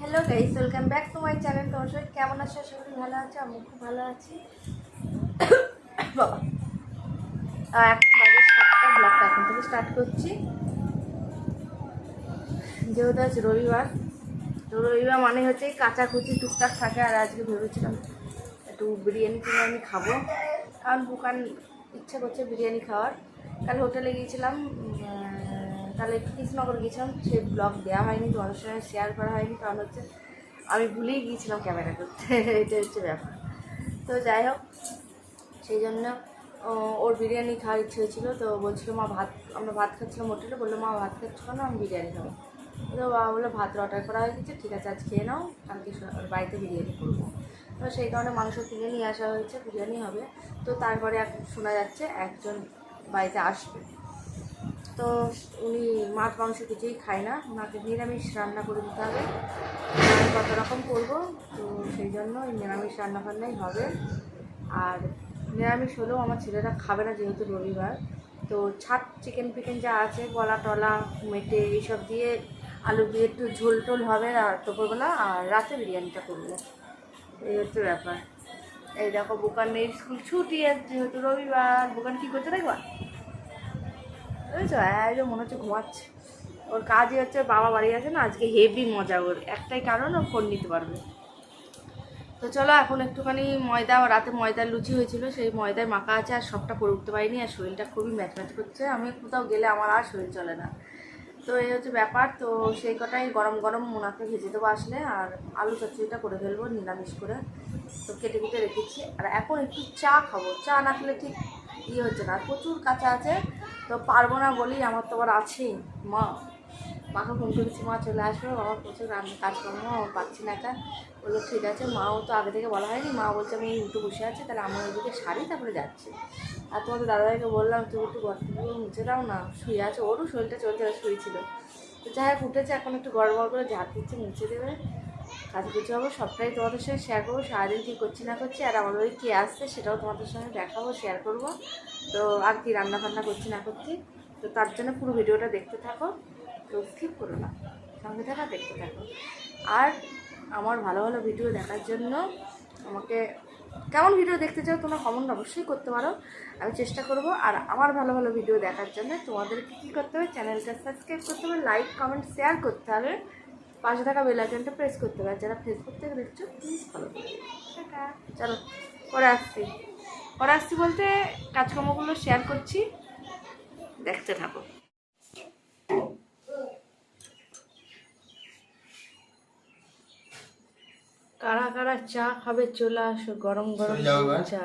Hello guys, welcome back to my channel. তোমার সবাই কেমন আছো? আশা করি ভালো আছো। আমি খুব ভালো আছি। বাবা, এখন বাজে 7টা। ব্লগটা এখন থেকে স্টার্ট করছি, যেহেতু আজ রবিবার। তো রবিবার মানে হচ্ছে কাচাকুচি টুকটাক থাকে। আর আজকে ভেবেছিলাম একটু বিরিয়ানি কিনে আমি খাবো, কারণ দোকান ইচ্ছা করছে বিরিয়ানি খাওয়ার। কাল হোটেলে গিয়েছিলাম, তাহলে একটু কৃষ্ণনগর গিয়েছিলাম। সে ব্লগ দেওয়া হয়নি, তোমাদের সঙ্গে শেয়ার করা হয়নি, কারণ হচ্ছে আমি ভুলেই গিয়েছিলাম ক্যামেরা করতে। এটা হচ্ছে ব্যাপার। তো যাই হোক, সেই জন্য ওর বিরিয়ানি খাওয়ার ইচ্ছে হয়েছিলো। তো বলছিল মা আমরা ভাত খাচ্ছিলাম হোটেলে, বললো মা ভাত খাচ্ছ কেন? আমি বিরিয়ানি খাবো। তো বাবা বললো ভাত অর্ডার করা হয়ে গেছে, ঠিক আছে আজ খেয়ে নাও, কালকে বাড়িতে বিরিয়ানি করবো। তো সেই কারণে মাংস কিনে নিয়ে আসা হয়েছে, বিরিয়ানি হবে। তো তারপরে শোনা যাচ্ছে একজন বাড়িতে আসবে। তো উনি মাছ মাংস কিছুই খায় না, ওনাকে নিরামিষ রান্না করে দিতে হবে। আমি কত রকম করবো, তো সেই জন্য নিরামিষ রান্নাবান্নাই হবে। আর নিরামিষ হলেও আমার ছেলেরা খাবে না, যেহেতু রবিবার। তো ছাট চিকেন ফিকেন যা আছে, গলা টলা মেটে এইসব দিয়ে আলু দিয়ে একটু ঝোল টোল হবে আর দুপুরবেলা, আর রাতে বিরিয়ানিটা করবো। এই হচ্ছে ব্যাপার। এই দেখো বুকানের স্কুল ছুটি, যেহেতু রবিবার। বুকান কী করছে দেখবা, বুঝেছো? একদম মনে হচ্ছে ঘুমাচ্ছে। ওর কাজই হচ্ছে, বাবা বাড়ি আছে না আজকে, হেভি মজা। ওর একটাই কারণ, ও ফোন নিতে পারবে। তো চলো এখন একটুখানি ময়দা, রাতে ময়দার লুচি হয়েছিল, সেই ময়দায় মাখা আছে, আর সবটা করে উঠতে পারিনি। আর শরীরটা খুবই ম্যাচ ম্যাচ করছে, আমি কোথাও গেলে আমার আর শরীর চলে না। তো এই হচ্ছে ব্যাপার। তো সেই কটাই গরম গরম মোনাকে ভেজে দেবো আসলে, আর আলু চচ্চড়িটা করে ফেলবো নিরামিষ করে। তো কেটে কুটে রেখেছি। আর এখন একটু চা খাবো, চা না খেলে ঠিক ইয়ে হচ্ছে না। প্রচুর কাঁচা আছে, তো পারবো না বলি, আমার তো আবার আছেই মা। মাকে ফোন করেছি, মা চলে আসবে, বাবা প্রচুর কাজকর্ম পাচ্ছি না একা। বললো ঠিক আছে। মাও তো আগে থেকে বলা হয়নি, মা বলছে আমি উঠে বসে আছি, তাহলে আমার ওইদিকে সারি তারপরে যাচ্ছি। আর তোমাদের দাদাভাইকে বললাম তুমি একটু গল্পগুলো মুছে দাও না, শুয়ে আছে, ওরও শরীরটা চলছে, শুয়েছিল। তো যাই হোক উঠেছে, এখন একটু গড় করে ঝাঁট দিচ্ছে, মুছে দেবে, কাজ করতে হবে। সবটাই তোমাদের সঙ্গে শেয়ার করবো, সারাদিন কী করছি না করছি, আর আমার ওই কে আসছে সেটাও তোমাদের সঙ্গে দেখাবো, শেয়ার করবো। তো আর কি রান্না বান্না করছি না করছি, তো তার জন্য পুরো ভিডিওটা দেখতে থাকো, তো স্কিপ করো না, সঙ্গে থাকা দেখতে থাকো। আর আমার ভালো ভালো ভিডিও দেখার জন্য আমাকে কেমন ভিডিও দেখতে চাও তোমরা কমেন্ট অবশ্যই করতে পারো, আমি চেষ্টা করব। আর আমার ভালো ভালো ভিডিও দেখার জন্য তোমাদেরকে কী করতে হবে, চ্যানেলটা সাবস্ক্রাইব করতে হবে, লাইক কমেন্ট শেয়ার করতে হবে, পাশে থাকা বেল আইকনটা প্রেস করতে হবে। আর যারা ফেসবুক থেকে দেখছো প্লিজ ফলো করবে। চলো পরে আসছি, পরে আসছি বলতে কাজকর্মগুলো শেয়ার করছি, দেখতে থাকো। কারা কারা চা খাবে চলে আসো, গরম গরম চা।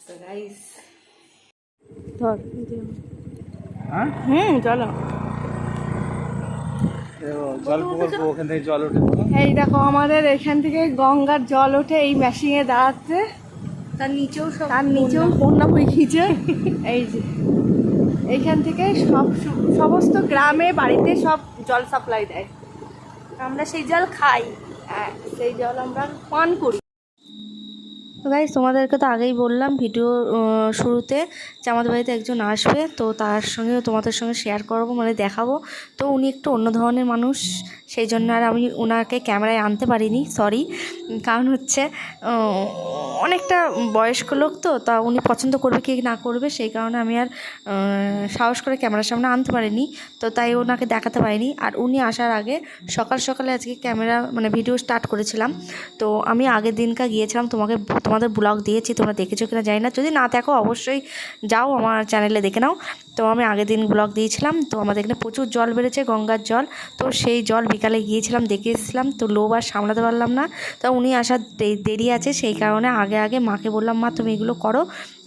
তো গাইস ধর, চলো। জল প্রকল্প, ওখান থেকে জল ওঠে। এই দেখো আমাদের এখান থেকে গঙ্গার জল ওঠে এই মেশিনে দাঁড়াচ্ছে, তার নিচেও বন্যা বয়ে গিয়েছে। এই যে এইখান থেকে সমস্ত গ্রামে বাড়িতে সব জল সাপ্লাই দেয়, আমরা সেই জল খাই। হ্যাঁ, সেই জল আমরা পান করি। তো গাইস তোমাদেরকে তো আগেই বললাম ভিডিও শুরুতে যে আমাদের বাড়িতে একজন আসবে, তো তার সঙ্গে তোমাদের সঙ্গে শেয়ার করবো, মানে দেখাবো। তো উনি একটু অন্য ধরনের মানুষ, সেই জন্য আর আমি ওনাকে ক্যামেরায় আনতে পারিনি, সরি। কারণ হচ্ছে অনেকটা বয়স্ক লোক, তো তা উনি পছন্দ করবে কি না করবে, সেই কারণে আমি আর সাহস করে ক্যামেরার সামনে আনতে পারিনি, তো তাই ওনাকে দেখাতে পারিনি। আর উনি আসার আগে সকাল সকালে আজকে ক্যামেরা মানে ভিডিও স্টার্ট করেছিলাম। তো আমি আগের দিনকার গিয়েছিলাম, তোমাদের ব্লগ দিয়েছি, তোমরা দেখেছো কিনা জানি না, যদি না দেখো অবশ্যই যাও আমার চ্যানেলে দেখে নাও। তো আমি আগের দিন ব্লগ দিয়েছিলাম। তো আমাদের এখানে প্রচুর জল বেড়েছে, গঙ্গার জল। তো সেই জল বিকালে গিয়েছিলাম, দেখে এসেছিলাম। তো লোভ আর সামলাতে পারলাম না, তো উনি আসার দেরি আছে, সেই কারণে আগে আগে মাকে বললাম মা তুমি এগুলো করো,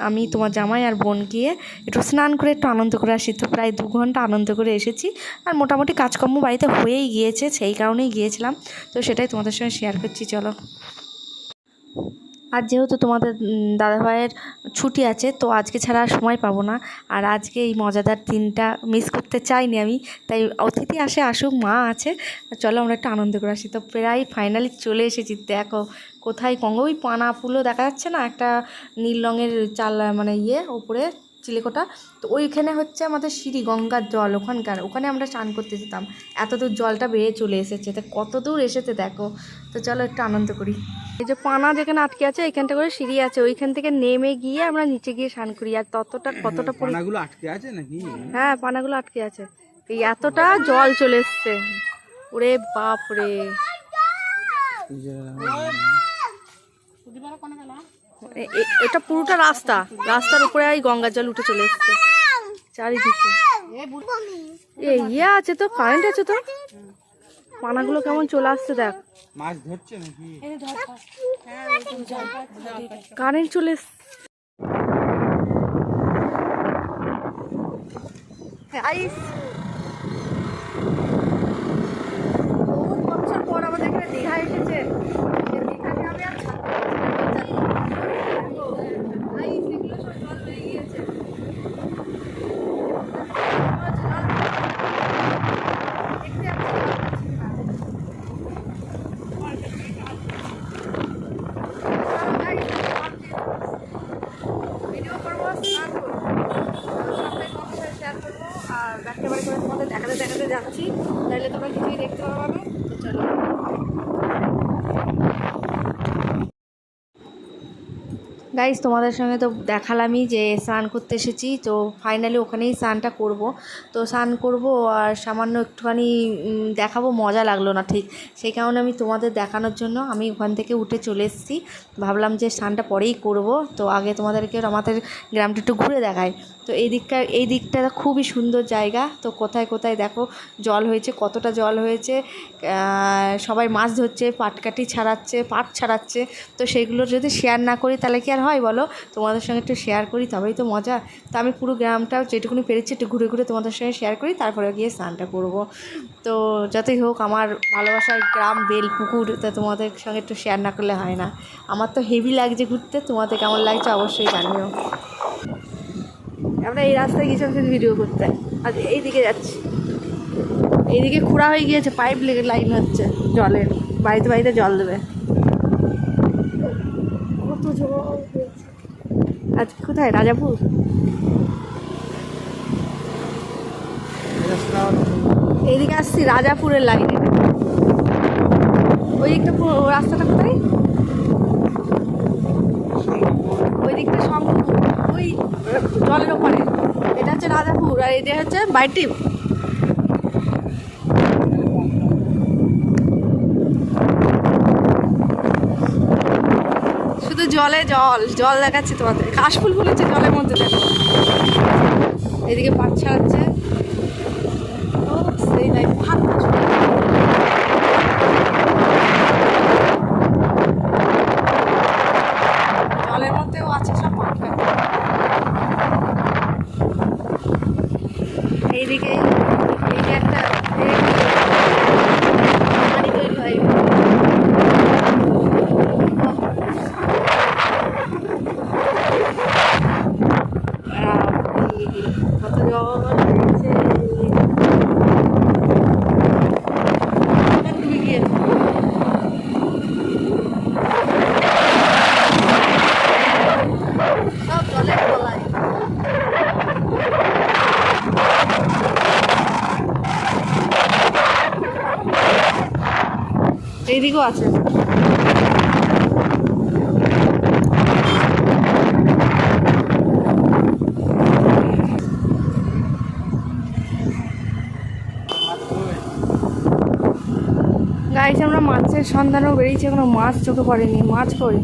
আমি তোমার জামাই আর বোন গিয়ে একটু স্নান করে একটু আনন্দ করে আসি। তো প্রায় 2 ঘন্টা আনন্দ করে এসেছি, আর মোটামুটি কাজকর্ম বাড়িতে হয়েই গিয়েছে, সেই কারণেই গিয়েছিলাম। তো সেটাই তোমাদের সঙ্গে শেয়ার করছি, চলো। আর যেহেতু তোমাদের দাদাভাইয়ের ছুটি আছে, তো আজকে ছাড়া আর সময় পাবো না। আর আজকে এই মজাদার দিনটা মিস করতে চাইনি আমি, তাই অতিথি আসুক, মা আছে, চলো আমরা একটু আনন্দ করে আসি। তো প্রায় ফাইনালি চলে এসেছি, দেখো কোথায় ওই পানা ফুলও দেখা যাচ্ছে না, একটা নীল রঙের চাল মানে ওপরে চিলেকোটা। তো ওইখানে হচ্ছে আমাদের সিঁড়ি, গঙ্গার জল ওখানকার, ওখানে আমরা স্নান করতে যেতাম। এত দূর জলটা বেয়ে চলে এসেছে, তো কত দূর এসেছে দেখো। তো চলো একটু আনন্দ করি। এই যে পানা যেখানে আটকে আছে এইখানটা করে সিঁড়ি আছে, ওইখান থেকে নেমে গিয়ে আমরা নিচে গিয়ে স্নান করি। আর কতটা পানাগুলো আটকে আছে নাকি? হ্যাঁ, পানাগুলো আটকে আছে। এই এতটা জল চলে এসছে, ওরে বাপ রে। এটা পুরোটা রাস্তার উপরে এই গঙ্গার জল উঠে চলে এসছে চারিদিকে। ইয়ে আছে তো, কারেন্ট আছে তো, পানাগুলো কেমন চলে আসছে দেখ। মাছ ধরছে নাকি? কারেন্ট চলে এসছে। বহু বছর পর আমাদের এখানে দীঘা এসেছে। দীঘাকে আমি আর ছাড়তে পারছি না। এগুলো সব জল হয়ে গিয়েছে। ভিডিও করবো, স্নান করবো, সবটাই তোমাদের সাথে শেয়ার করবো। আর ব্যাগটা বাড়ি করে তোমাদের দেখাতে যাচ্ছি, তাহলে তোমরা কিছুই দেখতে পাবে। তো চলো। গাইস, তোমাদের সঙ্গে তো দেখালামই যে স্নান করতে এসেছি। তো ফাইনালি ওখানেই স্নানটা করব। তো স্নান করব আর সামান্য একটুখানি দেখাবো, মজা লাগলো না ঠিক, সেই কারণে আমি তোমাদের দেখানোর জন্য আমি ওখান থেকে উঠে চলে এসেছি। ভাবলাম যে স্নানটা পরেই করব, তো আগে তোমাদেরকে আমাদের গ্রামটা একটু ঘুরে দেখাই। তো এই দিকটা খুবই সুন্দর জায়গা। তো কোথায় কোথায় দেখো জল হয়েছে, কতটা জল হয়েছে। সবাই মাছ ধরছে, পাট ছাড়াচ্ছে। তো সেগুলো যদি শেয়ার না করি তাহলে কি আর হয় বলো? তোমাদের সঙ্গে একটু শেয়ার করি, তবেই তো মজা। তো আমি পুরো গ্রামটা যেটুকুনি পেরেছি একটু ঘুরে ঘুরে তোমাদের সঙ্গে শেয়ার করি, তারপরে গিয়ে স্নানটা করব। তো যতই হোক আমার ভালোবাসার গ্রাম বেলপুকুর, তা তোমাদের সঙ্গে একটু শেয়ার না করলে হয় না। আমার তো হেভি লাগছে ঘুরতে, তোমাদের কেমন লাগছে অবশ্যই জানিও। আমরা এই রাস্তায় গিয়েছিলাম ভিডিও করতে, আজ এইদিকে যাচ্ছি। এইদিকে খোঁড়া হয়ে গিয়েছে, পাইপ লেগে লাইন হচ্ছে জলের, বাড়িতে জল দেবে। কত জল হয়েছে আজকে। কোথায়? রাজাপুর। এইদিকে আসছি রাজাপুরের লাইনে। ওই দিকটা রাস্তাটা কোথায়? ওই দিকটা শঙ্করপুর, ওই জলের ওপারে। এটা হচ্ছে রাজাপুর আর এটা হচ্ছে বাইটিপ। শুধু জল দেখাচ্ছি তোমাদের। কাশফুল ফুলেছে জলের মধ্যে, দেখো। এদিকে পাট ছাড়াচ্ছে। সেই লাইন জলের মধ্যেও আছে সব পাট। এইদিকে একটা পানি তৈরি হয়। কত জল হয়েছে। সব জলের তলায়। এইদিকেও আছে। গাইস, আমরা মাছের সন্ধানেও বেরিয়েছি, এখনো মাছ চোখে পড়েনি। মাছ কই?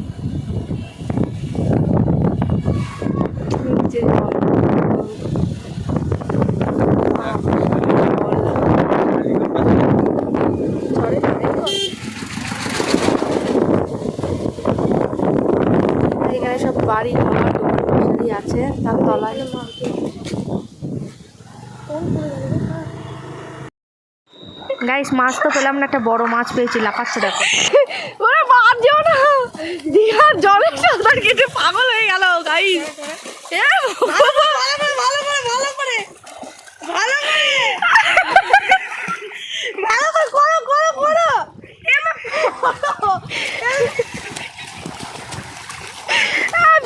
এখানে সব বাড়ি ঘর আছে, তার তলায়। গাইস, মাছ তো পেলাম না, একটা বড় মাছ পেয়েছি, লাফাচ্ছে দেখো। ওরে মাছ যাও না, দীঘার জলে সাঁতার কেটে পাগল হয়ে গেল গাইস।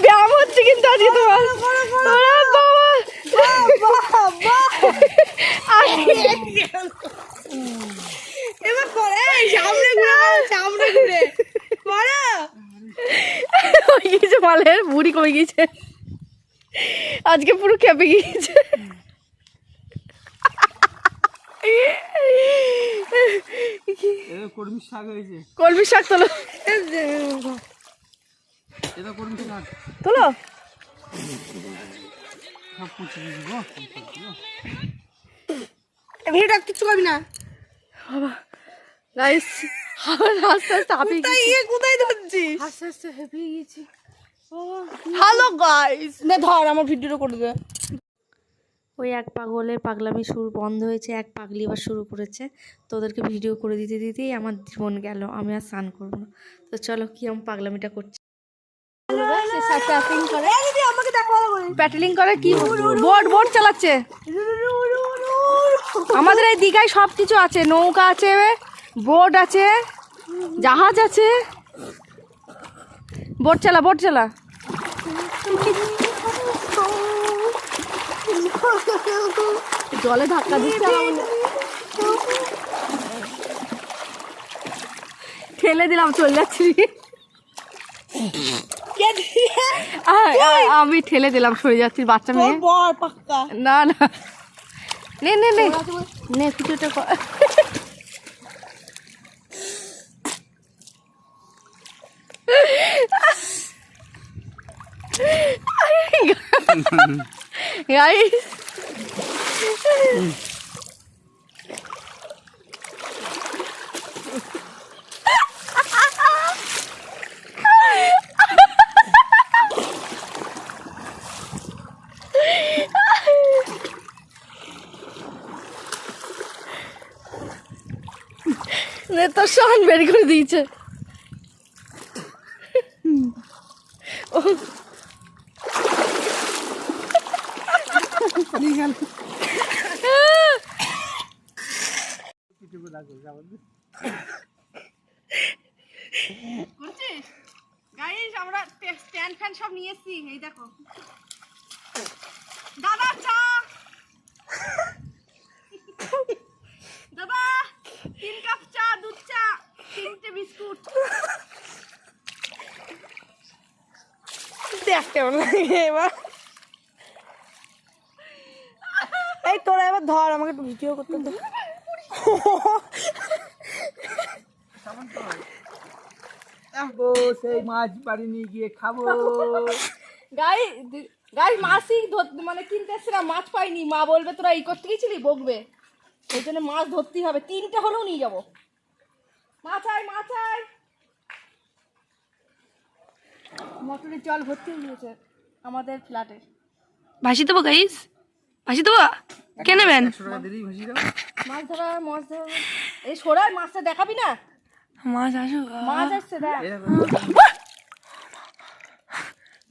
ব্যায়াম হচ্ছে কিন্তু আজকে তোমার। এবার করে সামনে ঘুরে সামনে ঘুরে করো হয়ে গিয়েছে মালের বুড়ি কমে গিয়েছে আজকে পুরো খেপে গিয়েছে কর্মীর শাক হয়েছে, কলমি শাক তোলো এটা কর্মীর শাক তোলো সব পুঁছে দিব। ভিডিও রাখতে কিছু করবি না গাইস আস্তে আস্তে হাঁপিয়ে তাই গেছি কোথায় ধরছিস আস্তে আস্তে হাঁপিয়ে গেছি হ্যালো গাইস না ধর আমার ভিডিওটা করে দে ওই এক পাগলের পাগলামি শুরু বন্ধ হয়েছে, এক পাগলি এবার শুরু করেছে। তো ওদেরকে ভিডিও করে দিতে দিতেই আমার জীবন গেল, আমি আর স্নান করবো না। তো চলো কিরম পাগলামিটা করছে। আমাকে দেখো ভালো করে প্যাটেলিং করে কি বোট বোট চালাচ্ছে। আমাদের এই দীঘায় সব কিছু আছে, নৌকা আছে, বোট আছে, জাহাজ আছে। বোট চালা বোট চালা। জলে ধাক্কা দিচ্ছে ঠেলে দিলাম চলে যাচ্ছি আমি ঠেলে দিলাম সরে যাচ্ছি বাচ্চা মেয়ে বল পাক্কা না না নে নে নে নে কিছুটা গাইস তোর শান বের করে দিয়েছে করছিস গাইস আমরা স্ট্যান্ড ফ্যান সব নিয়ে এসেছি এই দেখো দাদা চা দাদা 3 কাপ চা দুধ চা 3টে বিস্কুট দেখ কেমন লাগে এবার এই তোরা এবার ধর আমাকে একটু ভিডিও করতে দে সেই মাছ বাড়ি নিয়ে গিয়ে খাবো। গাই মাছই মানে কিনতে এসেছিলাম মাছ পাইনি, মা বলবে তোরা এই করতে গেছিলি বকবে, এই জন্য মাছ ধরতেই হবে, 3টে হলেও নিয়ে যাবো। মাছ আয় মাছ আয়। মোটরের জল ভর্তি হয়ে গেছে আমাদের ফ্ল্যাটে। ভাসি দেবো গাইস ভাসি দেবো কে নেবেন মাছ ধরা এই সরাই মাছটা দেখাবি না, মাছ আসুক মাছ আসছে দেখ।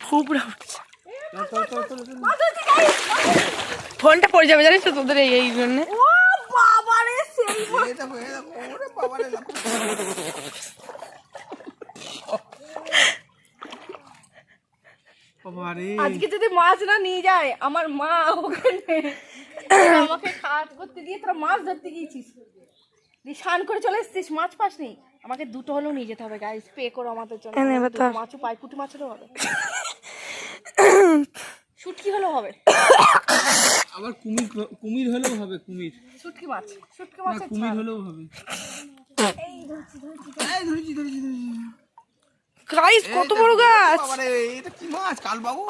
ফুপড়া উঠছে ফোনটা পড়ে যাবে জানিস তো তোদের এই জন্য ও বাবা রে সেই আজকে যদি মাছ না নিয়ে যায় আমার মা ওখানে আমাকে কাজ করতে দিয়ে তোরা মাছ ধরতে গিয়েছিস, স্নান করে চলে এসেছিস মাছ পাসনি, আমাকে 2টো হলেও নিয়ে যেতে হবে গাইস, পে করো আমাদের জন্য। মাছও পাই, পুঁটি মাছেরও হবে, শুটকি হলেও হবে, আবার কুমির হলেও হবে, কুমির শুটকি মাছ না কুমির হলেও হবে। ধরেছি গাইস কত বড় গাছ বাবারে এটা কি মাছ? কালবাবু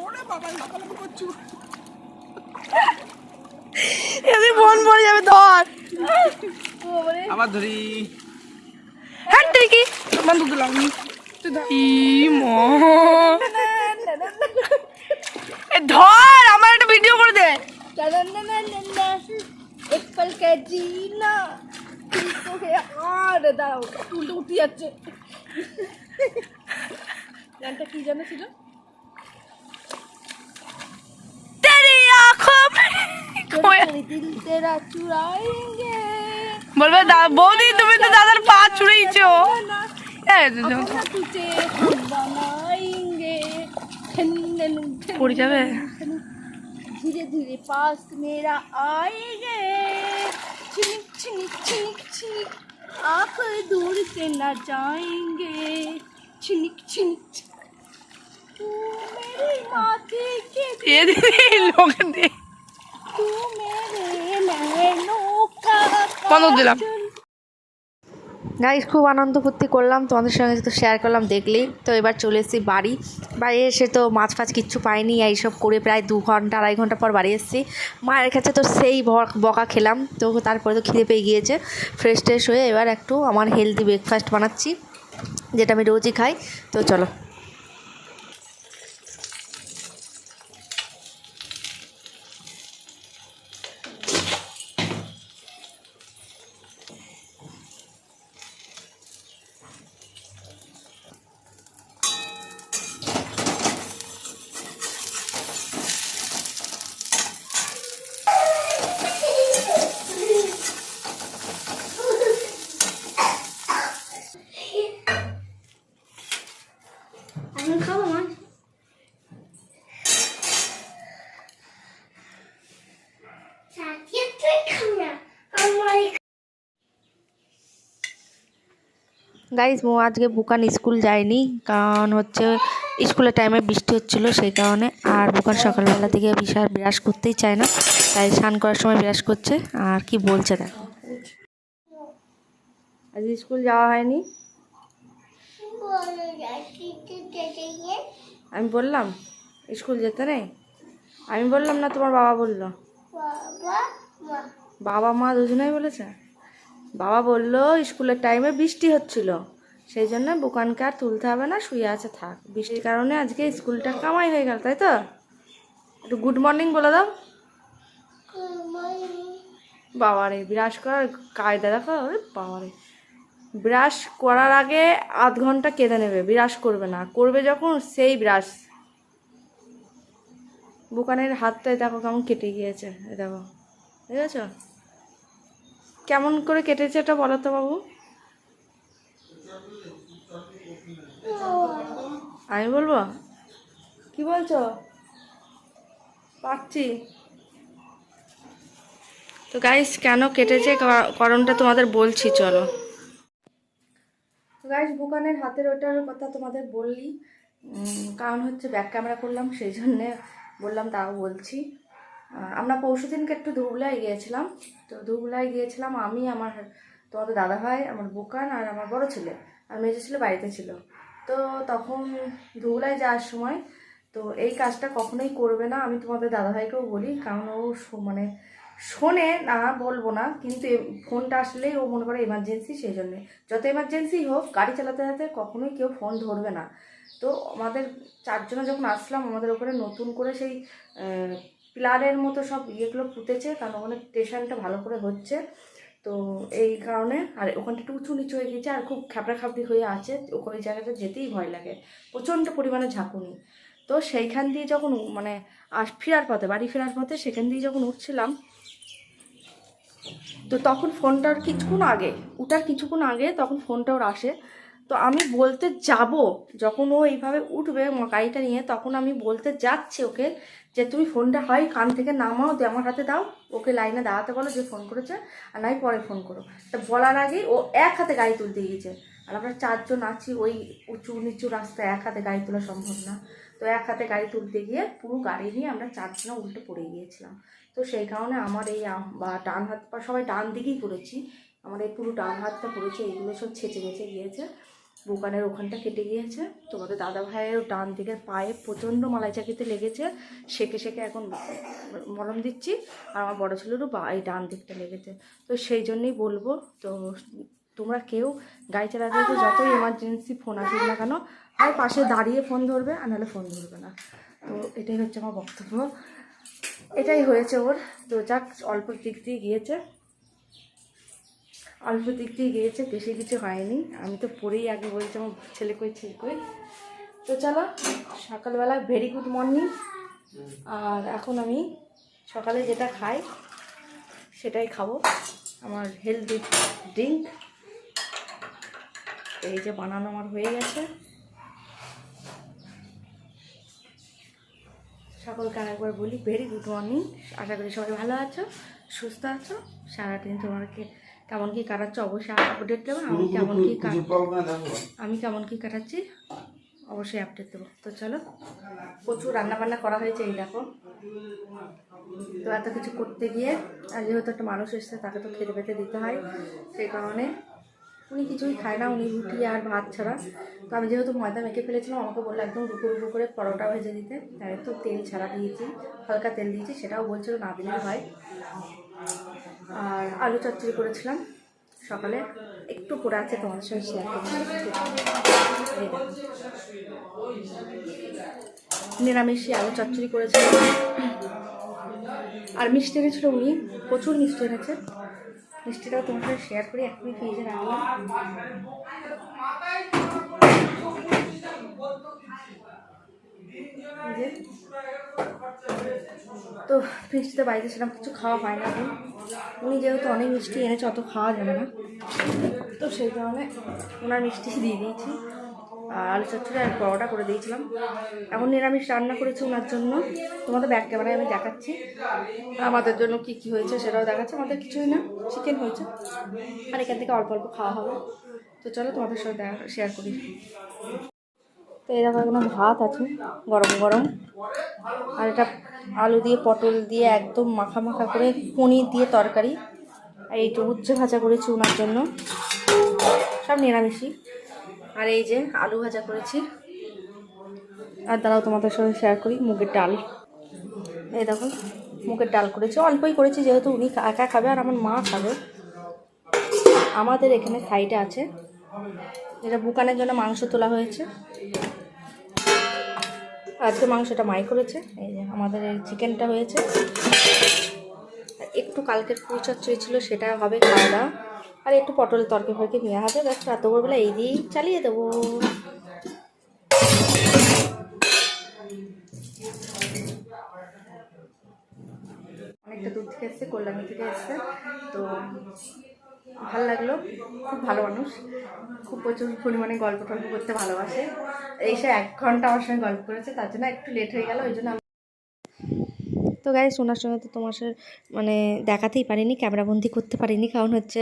ওরে বাবা লাফালাফি করছো। এদের মন পড়ে যাবে ধর আবার ধরি হ্যাঁ কি বন্ধ দিলাম ই মো ধর আমার একটা ভিডিও করে দে এক পল কে জিনা তুমকো হে আর দাও উল্টো উঠে যাচ্ছে। গানটা কি জানো ছিল? তেরি আঁখোं में দিল তেরা চুরাएंगे বলবে বৌদি তুমি তো দাদার পা ছুঁড়েইছো তুঝে हम बनाएंगे পড়ে যাবে धीरे धीरे पास मेरा आएंगे, छिनिक छिनिक छिनिक छिनिक आप दूर से न जाएंगे, छिनिक छिनिक तू मेरे माथे के ये लोग तू मेरे नैनों का বন্ধ দিলাম। काजल। গাইস খুব আনন্দ ফুর্তি করলাম, তোমাদের সঙ্গে তো শেয়ার করলাম দেখলেই তো। এবার চলে এসেছি বাড়ি এসে তো মাছ ফাছ কিচ্ছু পাইনি, এইসব করে প্রায় 2 ঘন্টা 2.5 ঘন্টা পর বাড়ি এসেছি। মায়ের কাছে তো সেই বকা খেলাম, তো তারপরে তো খিদে পেয়ে গিয়েছে। ফ্রেশ ট্রেশ হয়ে এবার একটু আমার হেলদি ব্রেকফাস্ট বানাচ্ছি, যেটা আমি রোজই খাই। তো চলো। আমি খাবো মাছ। গাইজ মো আজকে বুকান স্কুল যায়নি, কারণ হচ্ছে স্কুলের টাইমে বৃষ্টি হচ্ছিলো সেই কারণে। আর বুকান সকালবেলা থেকে বিশাল ব্রাশ করতেই চায় না, তাই স্নান করার সময় ব্রাশ করছে। আর কি বলছে দেখো, আজ স্কুল যাওয়া হয়নি। আমি বললাম স্কুল যেতে নেই, আমি বললাম না তোমার বাবা বললো? বাবা মা দুজনেই বলেছে। বাবা বললো স্কুলের টাইমে বৃষ্টি হচ্ছিল, সেই জন্য বুকানকে আর তুলতে হবে না, শুয়ে আছে থাক। বৃষ্টির কারণে আজকে স্কুলটা কামাই হয়ে গেল, তাই তো? একটু গুড মর্নিং বলে দাও। বাবারে ব্রাশ করার কায়দা দেখো, বাবারে ব্রাশ করার আগে আধ ঘন্টা কেঁদে নেবে, ব্রাশ করবে না, করবে যখন সেই ব্রাশ। বুকানের হাতটাই দেখো কেমন কেটে গিয়েছে, দেখো ঠিক আছে? কেমন করে কেটেছে এটা বলো তো বাবু। আমি বলবো? কি বলছো? পাচ্ছি তো গাইস, কেন কেটেছে কারণটা তোমাদের বলছি, চলো। তো গাইস বুকানের হাতের ওটার কথা তোমাদের বললি, কারণ হচ্ছে ব্যাক ক্যামেরা করলাম সেই জন্যে বললাম, তাও বলছি। আমরা পরশুদিনকে একটু ধুবলাই গিয়েছিলাম। তো ধুবলাই গিয়েছিলাম আমি, আমার তোমাদের দাদাভাই, আমার বুকান আর আমার বড় ছেলে আর মেজো ছেলে বাড়িতে ছিল। তো তখন ধুবলাই যাওয়ার সময় তো এই কাজটা কখনোই করবে না, আমি তোমাদের দাদাভাইকেও বলি, কারণ ও মানে শোনে না বলবো না, কিন্তু ফোনটা আসলেই ও মনে করে এমার্জেন্সি, সেই জন্যে যত এমার্জেন্সি হোক গাড়ি চালাতে চালাতে কখনোই কেউ ফোন ধরবে না। তো আমাদের 4 জনে যখন আসলাম, আমাদের ওখানে নতুন করে সেই পিলারের মতো সব ইয়েগুলো পুঁতেছে, কারণ ওখানে স্টেশনটা ভালো করে হচ্ছে। তো এই কারণে আর ওখানটা একটু উঁচু নিচু হয়ে গেছে, আর খুব খাপড়াখাপড়ি হয়ে আছে, ওই জায়গাটা যেতেই ভয় লাগে, প্রচণ্ড পরিমাণে ঝাঁকুনি। তো সেইখান দিয়ে যখন মানে ফেরার পথে, বাড়ি ফেরার পথে সেখান দিয়ে যখন উঠছিলাম, তো তখন ফোনটার কিছুক্ষণ আগে তখন ফোনটা ওর আসে। তো আমি বলতে যাব, যখন ও এইভাবে উঠবে গাড়িটা নিয়ে, তখন আমি বলতে যাচ্ছি ওকে যে তুমি ফোনটা হয় কান থেকে নামাও, দিয়ে আমার হাতে দাও, ওকে লাইনে দাঁড়াতে বলো যে ফোন করেছে, আর নাই পরে ফোন করো। তা বলার আগেই ও এক হাতে গাড়ি তুলতে গিয়েছে, আর আমরা 4 জন আছি, ওই উঁচু নিচু রাস্তায় এক হাতে গাড়ি তোলা সম্ভব না। তো এক হাতে গাড়ি তুলতে গিয়ে পুরো গাড়ি নিয়ে আমরা 4 জন উল্টে পড়ে গিয়েছিলাম। তো সেই কারণে আমার এই ডান হাত পা সবাই ডান দিকেই পড়েছি, আমার এই পুরো ডান হাতটা পড়েছে, এইগুলো সব ছেঁচে গেছে গিয়েছে, বুকানের ওখানটা কেটে গিয়েছে। তোমাদের দাদা ভাইয়ের ডান দিকের পায়ে প্রচণ্ড মালাই চাকিতে লেগেছে, সেকে এখন মলম দিচ্ছি, আর আমার বড়ো ছেলেরও এই ডান দিকটা লেগেছে। তো সেই জন্যই বলবো, তো তোমরা কেউ গাড়ি চালাতে যতই এমার্জেন্সি ফোন আসুক না কেন, হয় পাশে দাঁড়িয়ে ফোন ধরবে, আর নাহলে ফোন ধরবে না। তো এটাই হচ্ছে আমার বক্তব্য, এটাই হয়েছে ওর। তো যাক, অল্প দিক দিয়ে গিয়েছে, বেশি কিছু হয়নি। আমি তো পড়েই আগে বলছি আমার ছেলে কই। তো চলো, সকালবেলা ভেরি গুড মর্নিং। আর এখন আমি সকালে যেটা খাই সেটাই খাবো, আমার হেলদি ড্রিঙ্ক। এই যে বানানো আমার হয়ে গেছে, সকলকে আরেকবার বলি ভেরি গুড মর্নিং। আশা করি সবাই ভালো আছো, সুস্থ আছো। সারাদিন তোমাকে কেমন কী কাটাচ্ছ অবশ্যই আপডেট দেবো। আমি কেমন কী কাটাচ্ছি অবশ্যই আপডেট দেবো। তো চলো, প্রচুর রান্নাবান্না করা হয়েছে এই দেখো। তো এত কিছু করতে গিয়ে আর যেহেতু একটা মানুষ এসছে তাকে তো খেতে পেতে দিতে হয়, সেই কারণে উনি কিছুই খায় না, উনি রুটি আর ভাত ছাড়া। তো আমি যেহেতু ময়দা মেখে ফেলেছিলাম, আমাকে বললো একদম রুকো রুকো করে পরোটা ভেজে দিতে, তাই তো তেল ছাড়া দিয়েছি, হালকা তেল দিয়েছি, সেটাও বলছিল না দিলেও হয়। আর আলু চচ্চড়ি করেছিলাম সকালে, একটু পরে আছে তোমাদের সঙ্গে শেয়ার করছি। নিরামিষই আলু চচ্চড়ি করেছিলাম। আর মিষ্টি এনেছিল উনি, প্রচুর মিষ্টি এনেছে। মিষ্টিটাও তোমার সাথে শেয়ার করি, এখনই ফ্রিজে রাখলাম। তো মিষ্টিতে বাড়িতে সেরকম কিছু খাওয়া হয় না এখন, উনি যেহেতু অনেক মিষ্টি এনেছে অত খাওয়া যাবে না, তো সেই কারণে ওনার মিষ্টি দিয়ে দিয়েছি। আর আলু চচ্চড়ি আর পরোটা করে দিয়েছিলাম। এখন নিরামিষ রান্না করেছি ওনার জন্য, তোমাদের ব্যাক ক্যামেরায় আমি দেখাচ্ছি। আমাদের জন্য কি কি হয়েছে সেটাও দেখাচ্ছি। আমাদের কিছুই না, চিকেন হয়েছে, আর এখান থেকে অল্প অল্প খাওয়া হবে। তো চলো তোমাদের সাথে শেয়ার করি। তো এই দেখো এখানে ভাত আছে গরম গরম, আর এটা আলু দিয়ে পটল দিয়ে একদম মাখা মাখা করে পনির দিয়ে তরকারি, আর এইটা উচ্ছে ভাজা করেছি ওনার জন্য, সব নিরামিষই। আর এই যে আলু ভাজা করেছি, আর দাঁড়াও তোমাদের সাথে শেয়ার করি মুগের ডাল। এই দেখো মুগের ডাল করেছি, অল্পই করেছি যেহেতু উনি একা খাবে আর আমার মা খাবে। আমাদের এখানে সাইডে আছে, যেটা বুকানের জন্য মাংস তোলা হয়েছে, আজকে মাংসটা মাই করেছে। এই যে আমাদের এই চিকেনটা হয়েছে, একটু কালকের পুরি চচ্চড়ি ছিল সেটা হবে খাওয়া দাওয়া, আর একটু পটলের তরকারি ফরকি নেওয়া হবে, ব্যাস রাত দুপুরবেলা এই দিয়েই চালিয়ে দেবো। অনেকটা দূর থেকে এসছে, কল্যাণী থেকে এসছে, তো ভালো লাগলো। খুব ভালো মানুষ, খুব প্রচুর পরিমাণে গল্প টল্প করতে ভালোবাসে। এসে 1 ঘন্টা আমার সঙ্গে গল্প করেছে, তার জন্য একটু লেট হয়ে গেল, ওই জন্য। তো গাইস ওনার সঙ্গে তো তোমার মানে দেখাতেই পারিনি, ক্যামেরাবন্দি করতে পারিনি, কারণ হচ্ছে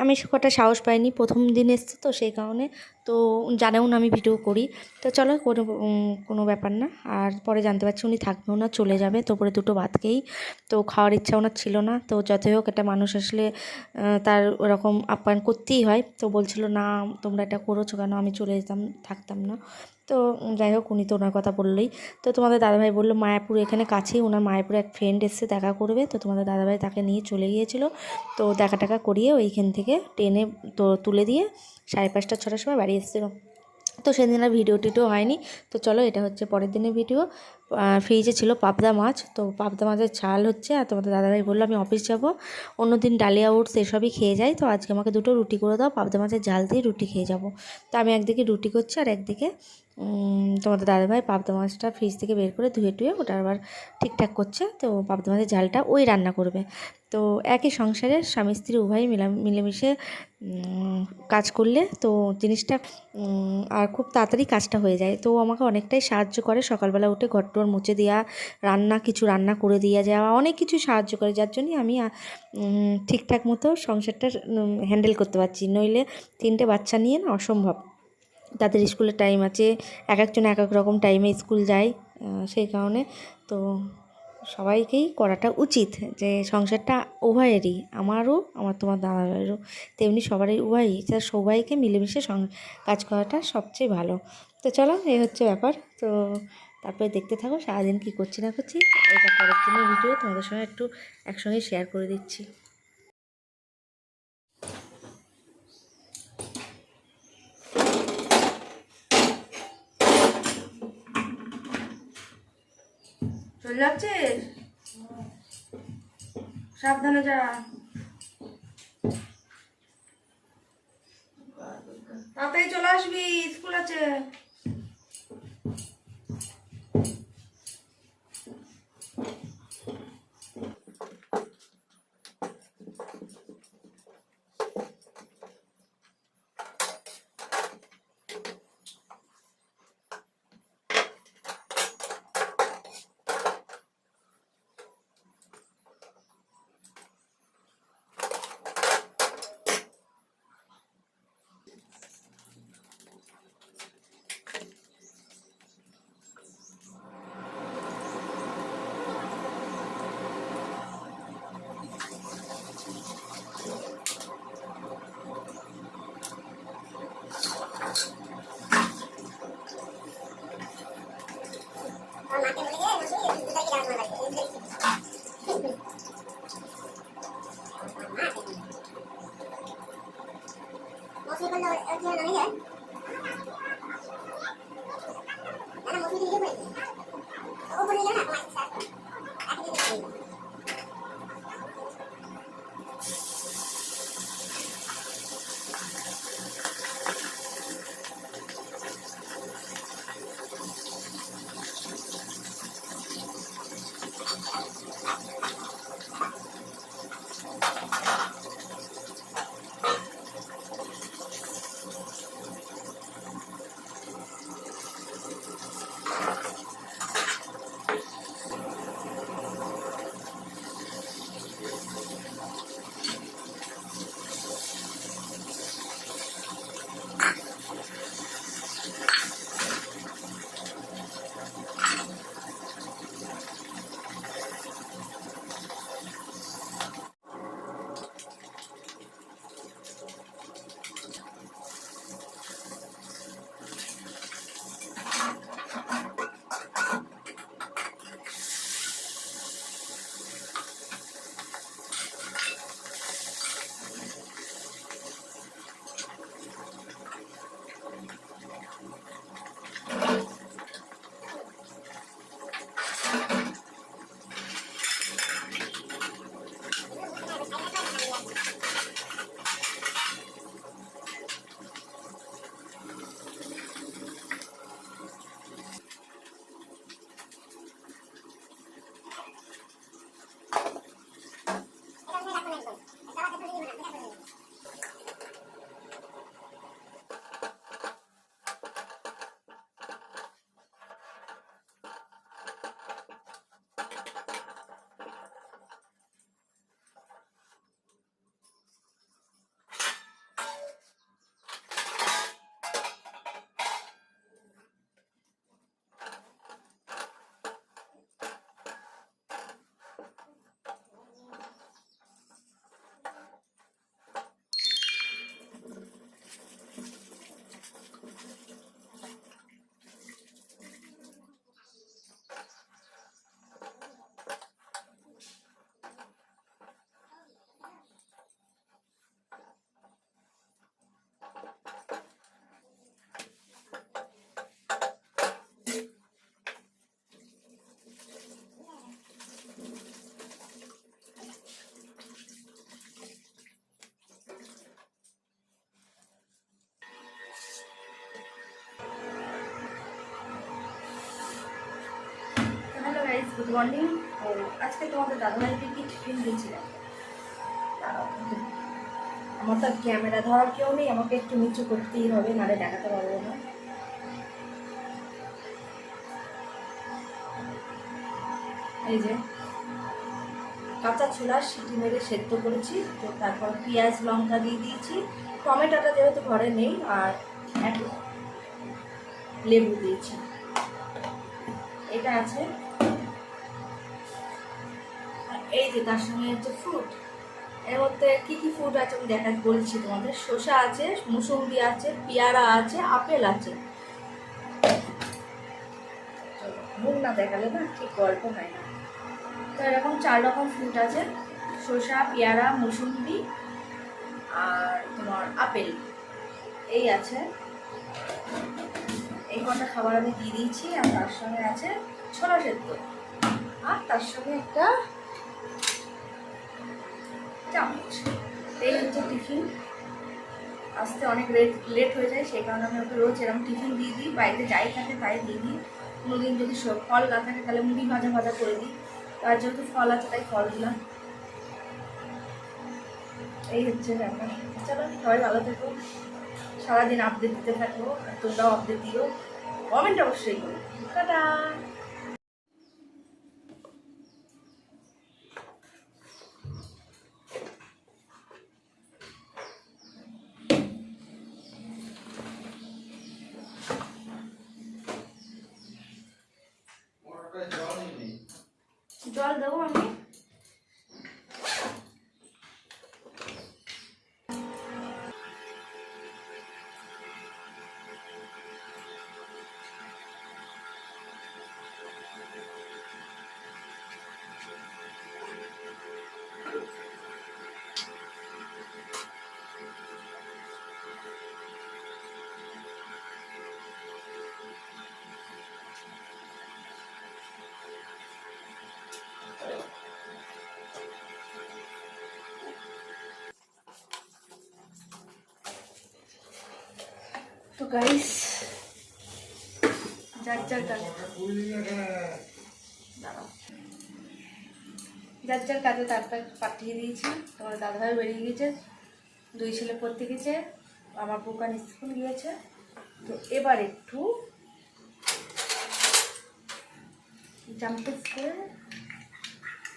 আমি কটা সাহস পাইনি, প্রথম দিন এসছে তো সেই কারণে। তো জানেও না আমি ভিডিও করি। তো চলো কোনো ব্যাপার না। আর পরে জানতে পারছি উনি থাকবেও না, চলে যাবে। তো পরে দুটো ভাত খেয়েই, তো খাওয়ার ইচ্ছা ওনার ছিল না। তো যতই হোক একটা মানুষ আসলে তার ওরকম আপ্যায়ন করতেই হয়। তো বলছিল না তোমরা এটা করেছো কেন, আমি চলে যেতাম, থাকতাম না। তো যাই হোক উনি তো ওনার কথা বললেই। তো তোমাদের দাদাভাই বললো মায়াপুর এখানে কাছেই, ওনার মায়াপুরে এক ফ্রেন্ড এসছে দেখা করবে, তো তোমাদের দাদাভাই তাকে নিয়ে চলে গিয়েছিলো। তো দেখা টাকা করিয়ে ওইখান থেকে ট্রেনে তো তুলে দিয়ে 5:30 6টার সময় বাড়ি এসেছিলো। তো সেদিন আর ভিডিও টিডিও হয়নি। তো চলো এটা হচ্ছে পরের দিনের ভিডিও। ফ্রিজে ছিল পাবদা মাছ, তো পাবদা মাছের ঝাল হচ্ছে। আর তোমাদের দাদাভাই বললো আমি অফিস যাব, অন্যদিন ডালিয়া ওটস এসবই খেয়ে যাই, তো আজকে আমাকে 2টো রুটি করে দাও, পাবদা মাছের ঝাল দিয়ে রুটি খেয়ে যাব। তো আমি একদিকে রুটি করছি আর একদিকে তোমাদের দাদাভাই পাবদা মাছটা ফ্রিজ থেকে বের করে ধুয়ে টুয়ে ওটা আবার ঠিকঠাক করছে। তো পাবদা মাছের ঝালটা ওই রান্না করবে। তো একই সংসারের স্বামী স্ত্রী উভয়ই মিলেমিশে কাজ করলে তো জিনিসটা আর খুব তাড়াতাড়ি কাজটা হয়ে যায়। তো আমাকে অনেকটাই সাহায্য করে, সকালবেলা উঠে ঘরটোর মুছে দেওয়া, কিছু রান্না করে দিয়ে যাওয়া, অনেক কিছু সাহায্য করে, যার জন্যই আমি ঠিকঠাক মতো সংসারটা হ্যান্ডেল করতে পারছি। নইলে 3টে বাচ্চা নিয়ে না অসম্ভব। তাদের স্কুলের টাইম আছে, একজন এক এক রকম টাইমে স্কুল যায়, সেই কারণে তো সবাইকেই করাটা উচিত যে সংসারটা উভয়েরই, আমারও আমার তোমার দাদাভাইয়েরও, তেমনি সবারই উভয়ই, সবাইকে মিলেমিশে কাজ করাটা সবচেয়ে ভালো। তো চলো এই হচ্ছে ব্যাপার। তো তারপরে দেখতে থাকো সারাদিন কী করছি না করছি, এটা পরের দিনের ভিডিও তোমাদের সঙ্গে একটু একসঙ্গে শেয়ার করে দিচ্ছি। চলে যাচ্ছিস, সাবধানে যা, তাড়াতাড়ি চলে আসবি, স্কুল আছে। Good morning. ও আজকে তোমাদের দাদাভাইকে কি টিফিন দিয়েছিলাম। আমার তো ক্যামেরা ধরার কেউ নেই, আমাকে একটু নিচু করতেই হবে, নাহলে দেখাতে পারবো না। এই যে কাঁচা ছোলা সিটি মেরে সেদ্ধ করেছি, তো তারপর পেঁয়াজ লঙ্কা দিয়ে দিয়েছি, টমেটোটা যেহেতু ঘরে নেই, আর একটু লেবু দিয়েছি। এটা আছে, আর এই যে তার সঙ্গে হচ্ছে ফ্রুট। এর মধ্যে কী কী ফ্রুট আছে আমি বলছি তোমাদের। শসা আছে, মুসম্বি আছে, পেয়ারা আছে, আপেল আছে। মুখ না দেখালে না ঠিক গল্প হয় না। তো এরকম 4 রকম ফ্রুট আছে, শসা, পেয়ারা, মুসম্বি আর তোমার আপেল, এই আছে। এই কটা খাবার আমি দিয়ে দিয়েছি। আর তার সঙ্গে আছে ছোলা সেদ্ধ, আর তার সঙ্গে একটা চামচ। এই হচ্ছে টিফিন। আসতে অনেক লেট হয়ে যায়, সেই কারণে আমি ওকে রোজ এরকম টিফিন দিয়ে দিই। বাড়িতে যাই থাকে তাই দিয়ে দিই। কোনোদিন যদি ফল না থাকে তাহলে মুড়ি ভাজা ভাজা করে দিই। আর যেহেতু ফল আছে তাই ফল দিলাম। এই হচ্ছে ব্যাপার। চলো সবাই ভালো থেকো, সারাদিন আপডেট দিতে থাকবো, আর তোমরাও আপডেট দিও, কমেন্ট অবশ্যই করো। টাটা। জল দেবো আমি। তো গাইস, যার যার কাজে তারটা পাঠিয়ে দিয়েছি। তোমার দাদাভাই বেরিয়ে গিয়েছে, 2 ছেলে পড়তে গেছে, আমার বুকান স্কুল গিয়েছে। তো এবার একটু জাম্পেস করে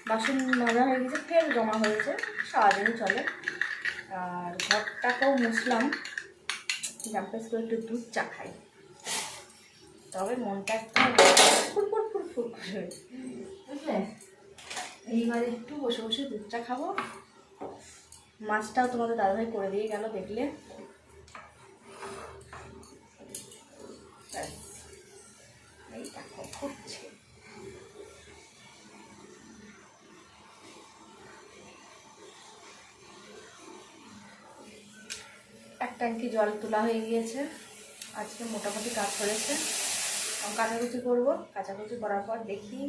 বাসন মাজা হয়ে গেছে, ফের জমা হয়েছে, সারাদিন চলে। আর ঘরটাকেও মুছলাম, জাম্পেস করে একটু দুধ চা খাই, তবে মনটা একটু ফুরফুর ফুরফুর করে, বুঝলে। এইবার একটু বসে বসে দুধ চা খাবো। মাছটাও তোমাদের দাদাভাই করে দিয়ে গেল, দেখলে। এই দেখো ফুটছে। এক ট্যাঙ্কি জল তোলা হয়ে গিয়েছে। আজকে মোটামুটি কাজ করেছে। কাচাকুচি করবো, কাচাকুচি করার পর দেখি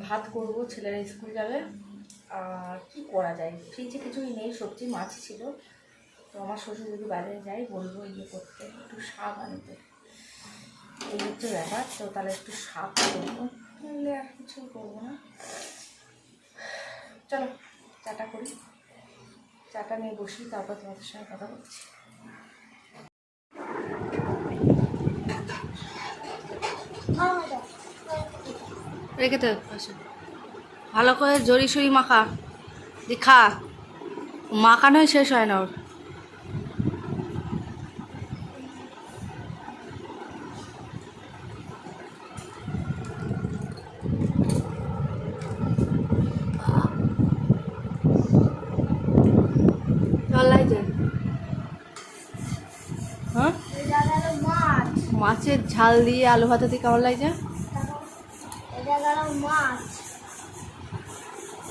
ভাত করব, ছেলেরা স্কুল যাবে। আর কী করা যায়, ফ্রিজে কিছুই নেই, সবজি মাছ ছিল। তো আমার শ্বশুর যদি বাইরে যায় বলবো ইয়ে করতে, একটু শাক আনতে। এই হচ্ছে ব্যাপার। তো তাহলে একটু শাক করবো, নাহলে আর কিছুই করবো না। চলো চাটা করি, চাটা নিয়ে বসি, তারপর তোমাদের সঙ্গে কথা বলছি। রেখে তো ভালো করে জড়ি সরি মাখা খা, মাখানোই শেষ হয় না ওর। হ্যাঁ, মাছের ঝাল দিয়ে আলু ভাতে দিয়ে কেমন লাগছে? এটা গেল মাছ,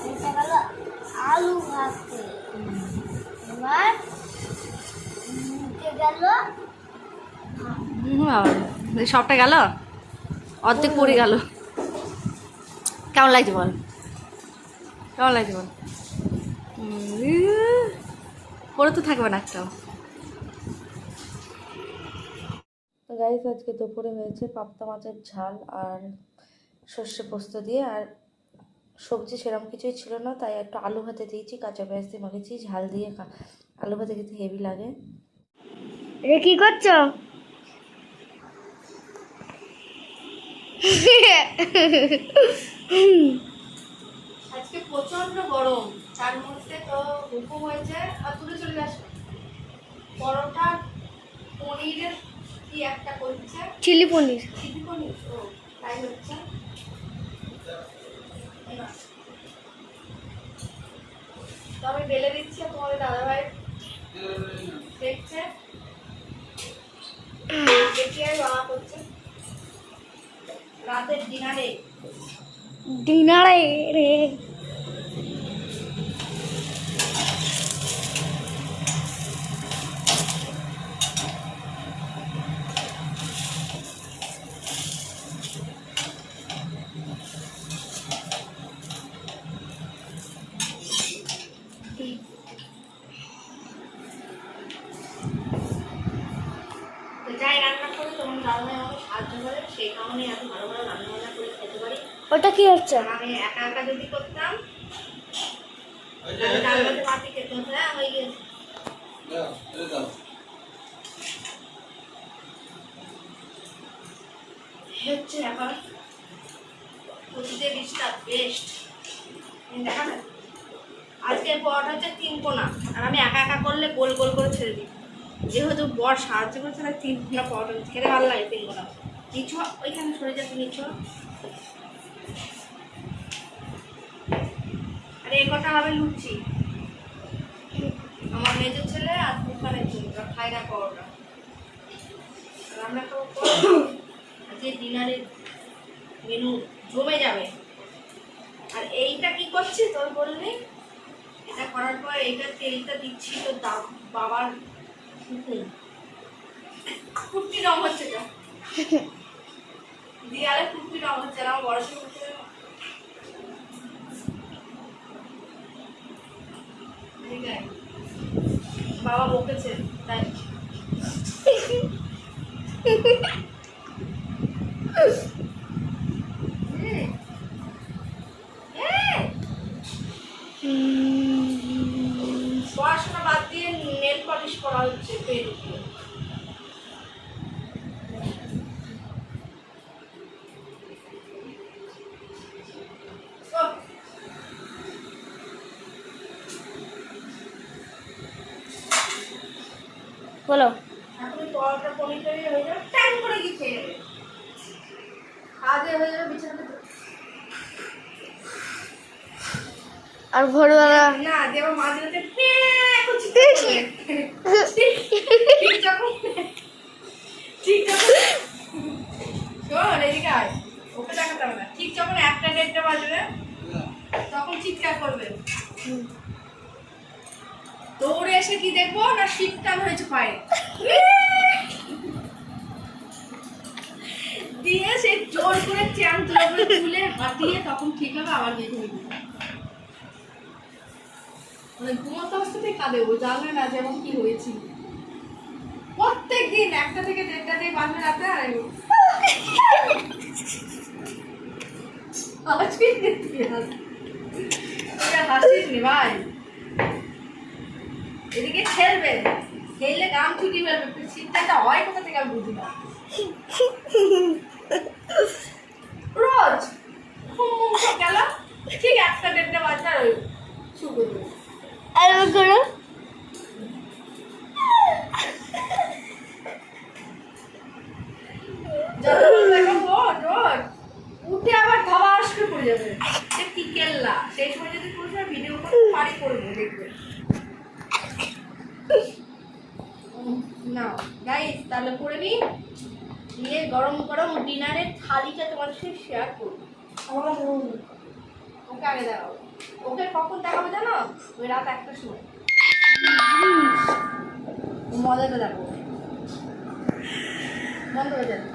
এটা গেল আলু ভাতে, এবার গেল সবটা গেল, অর্ধেক পড়ে গেল। কেমন লাগছে বল, কেমন লাগছে বল? পড়ে তো থাকবে না একটাও। তো গাইস, আজকে দুপুরে হয়েছে পাবদা মাছের ঝাল আর সর্ষে পোস্ত দিয়ে। আর সবজি সেরকম কিছুই ছিল না, তাই একটু আলু ভাতে দিয়েছি, কাঁচা পেঁয়াজ দিয়ে মাখেছি, ঝাল দিয়ে আলু ভাতে খেতে হেভি লাগে। এ কি করছো? আজকে প্রচন্ড গরম, তার মধ্যে তো হুকুম হয়েছে আর দূরে চলে আসবে পরোটা পনিরের কি একটা করছে, চিলি পনির। চিলি পনির। ও তাই হচ্ছে। তো আমি বেলে দিচ্ছি, আর তোমাদের দাদাভাই দেখছে, দেখে রান্না করছে রাতের ডিনারে। ডিনারে রে। যাই রান্না করে তখন দাদাভাই আমাকে সাহায্য করে, সেই কারণে এত ভালো ভালো রান্না বান্না করে খেতে পারি। ওটা কি হচ্ছে? আমি একা একা যদি করতাম তাহলে ডাল ভাতে মাটি খেতে হতো। হ্যাঁ হয়ে গেছে। হচ্ছে এখন প্রতিতে ডিশটা বেস্ট দেখা যায়। আজকের পরোটা হচ্ছে 3 কোনা, আর আমি একা একা করলে গোল গোল করে ছেড়ে দিই। যেহেতু বর সাহায্য করছে না, 3 কোনা পরোটা খেতে ভালো লাগে। 3 কোনা নিচু ওইখানে সরে যাচ্ছে নিচু। আর এই কটা হবে লুচি, আমার মেজর ছেলে আর তুফানের জন্য খায় না পরোটা। রান্না খাবো আজকে ডিনারের মেনু জমে যাবে। আর এইটা কি করছি তোর বললি, এটা করার পর এইটা তেলটা দিচ্ছি তো বাবার কুর্তি রং হচ্ছে, এটা দিয়ালে কুর্তি রং হচ্ছে না, আমার বড় ছেলে হচ্ছে বাবা বকেছে তাই। পড়াশোনা বাদ দিয়ে নেল পলিশ করা হচ্ছে পেট উপরে। বলো। এখন পরোটা পনির তৈরি হয়ে যাবে, টাইম করে কি খেয়ে নেবে, খাওয়া দিয়ে হয়ে যাবে বিছানাতে। আর ভোরবেলা না দেব মাঝে মাঝে ঠিক যখন শোন এদিকে আয়, ওকে দেখাতে হবে না। ঠিক যখন 1টা-1:30 বাজবে তখন চিৎকার করবে, দৌড়ে এসে কি দেখবো না শীত টান হয়েছে পায়ে, দিয়ে সে জোর করে চ্যান তুলে হাঁটিয়ে তখন ঠিক হবে, আবার বের হয়ে যাবে। মানে ঘুমন্ত অবস্থাতেই কাঁদে, ও জানে না যে এখন কি হয়েছিল। প্রত্যেক দিন 1টা থেকে 1:30 বাজবে রাতে। আর হাসিস নি ভাই, এদিকে খেলবে, খেললে গান ছুটি ফেলবে, শীতটা হয় কোথা থেকে আমি বুঝি না। রোজ গেল ঠিক 1টা-1:30 বাজবে আর ওই শুরু করবে। আর করো উঠে আবার ধবাস করে পড়ে যাবে, সে কি কেল্লা। সেই সময় যদি পুরো ভিডিও করে পারি করবো, দেখবে না গাইস। তাহলে করে নি নিয়ে গরম গরম ডিনারের থালিটা তোমাদের সাথে শেয়ার করবো। ওকে আগে দেখাবো, ওকে কখন দেখাবো জানো, ওই রাত 1টার সময় মজাটা দেখো, বন্ধ হয়ে যাবে।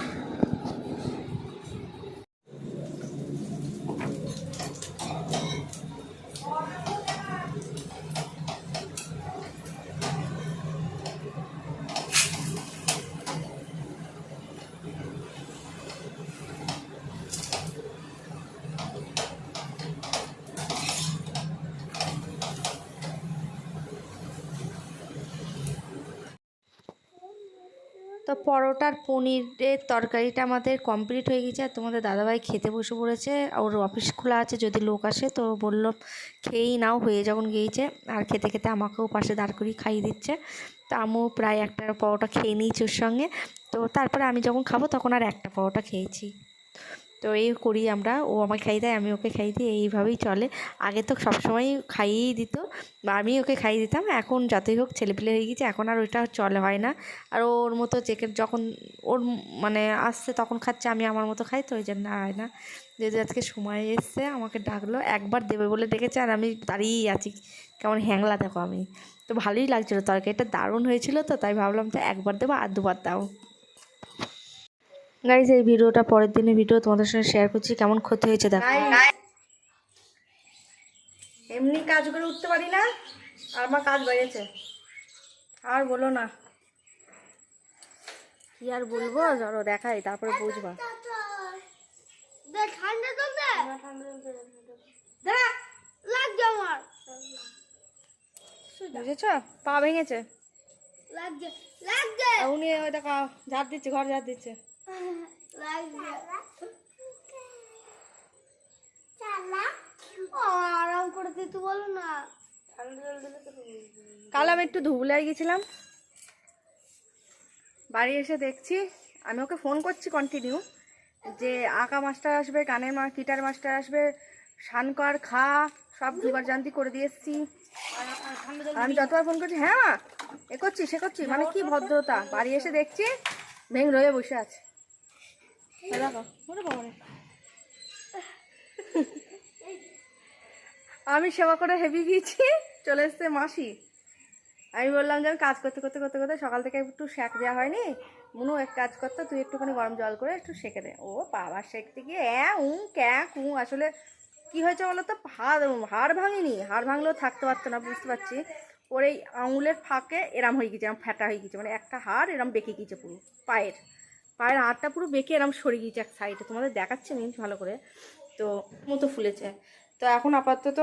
তো পরোটার পনিরের তরকারিটা আমাদের কমপ্লিট হয়ে গেছে, আর তোমাদের দাদাভাই খেতে বসে পড়েছে। ওর অফিস খোলা আছে, যদি লোক আসে তো বললো খেয়েই নাও, হয়ে যখন গিয়েছে। আর খেতে খেতে আমাকেও পাশে দাঁড় করিয়ে খাইয়ে দিচ্ছে। তো আমিও প্রায় একটা পরোটা খেয়ে নিয়েছি ওর সঙ্গে। তো তারপরে আমি যখন খাবো তখন আর একটা পরোটা খেয়েছি। তো এই করি আমরা, ও আমাকে খাইয়ে দেয়, আমি ওকে খাইয়ে দিই, এইভাবেই চলে। আগে তো সবসময় খাইয়েই দিত বা আমি ওকে খাইয়ে দিতাম, এখন যতই হোক ছেলেপিলে হয়ে গেছে, এখন আর ওইটা চলে হয় না। আর ওর মতো যখন ওর মানে আসছে তখন খাচ্ছে, আমি আমার মতো খাই, তো ওই জন্য হয় না। যদি আজকে সময় এসছে আমাকে ডাকলো, একবার দেবে বলে ডেকেছে, আর আমি দাঁড়িয়েই আছি কেমন হ্যাংলা দেখো আমি। তো ভালোই লাগছিলো, তরকারিটা দারুণ হয়েছিল, তো তাই ভাবলাম তো একবার দেবো আর দুবার দাও। গাইজ এই ভিডিওটা পরের দিনের ভিডিও তোমাদের সঙ্গে শেয়ার করছি, কেমন ক্ষতি হয়েছে দেখো। এমনি কাজ করে উঠতে পারি না, আর আমার কাজ বেড়েছে, আর বলো না, কি আর বলবো, ধরো দেখাই তারপরে বুঝবা। বুঝেছ, পা ভেঙেছে, উনি ওই দেখো ঝাড় দিচ্ছে, ঘর ঝাড় দিচ্ছে। আরাম করে দিতে বলো না। কাল আমি একটু ধুবলাই গেছিলাম, বাড়ি এসে দেখছি, আমি ওকে ফোন করছি কন্টিনিউ যে আঁকা মাস্টার আসবে, গানের গিটার মাস্টার আসবে, স্নান কর, খা, সব জোগাড় জান্তি করে দিয়ে এসছি। আমি যতবার ফোন করছি, হ্যাঁ মা এ করছি সে করছি, মানে কি ভদ্রতা। বাড়ি এসে দেখছি ভেঙে রয়ে বসে আছে। দেখো ওরে বাবা রে। আমি সেবা করে হেভি গিয়েছি, চলে এসছে মাসি। আমি বললাম যে আমি কাজ করতে করতে করতে করতে সকাল থেকে একটু সেঁক দেওয়া হয়নি, মুনু এক কাজ করতো, তুই একটুখানি গরম জল করে একটু সেঁকে দে। ও বাবা সেঁকতে গিয়ে আসলে কি হয়েছে বলো তো, হাড় ভাঙিনি, হাড় ভাঙলেও থাকতে পারতো না, বুঝতে পারছি। ওর এই আঙুলের ফাঁকে এরম হয়ে গেছে, এরম ফ্যাটা হয়ে গেছে, মানে একটা হাড় এরম বেঁকে গিয়েছে পুরো, পায়ের হাড়টা পুরো বেঁকে এরম সরে গিয়েছে এক সাইডে, তোমাদের দেখাচ্ছে মিন্স ভালো করে, তো মতো ফুলেছে। তো এখন আপাতত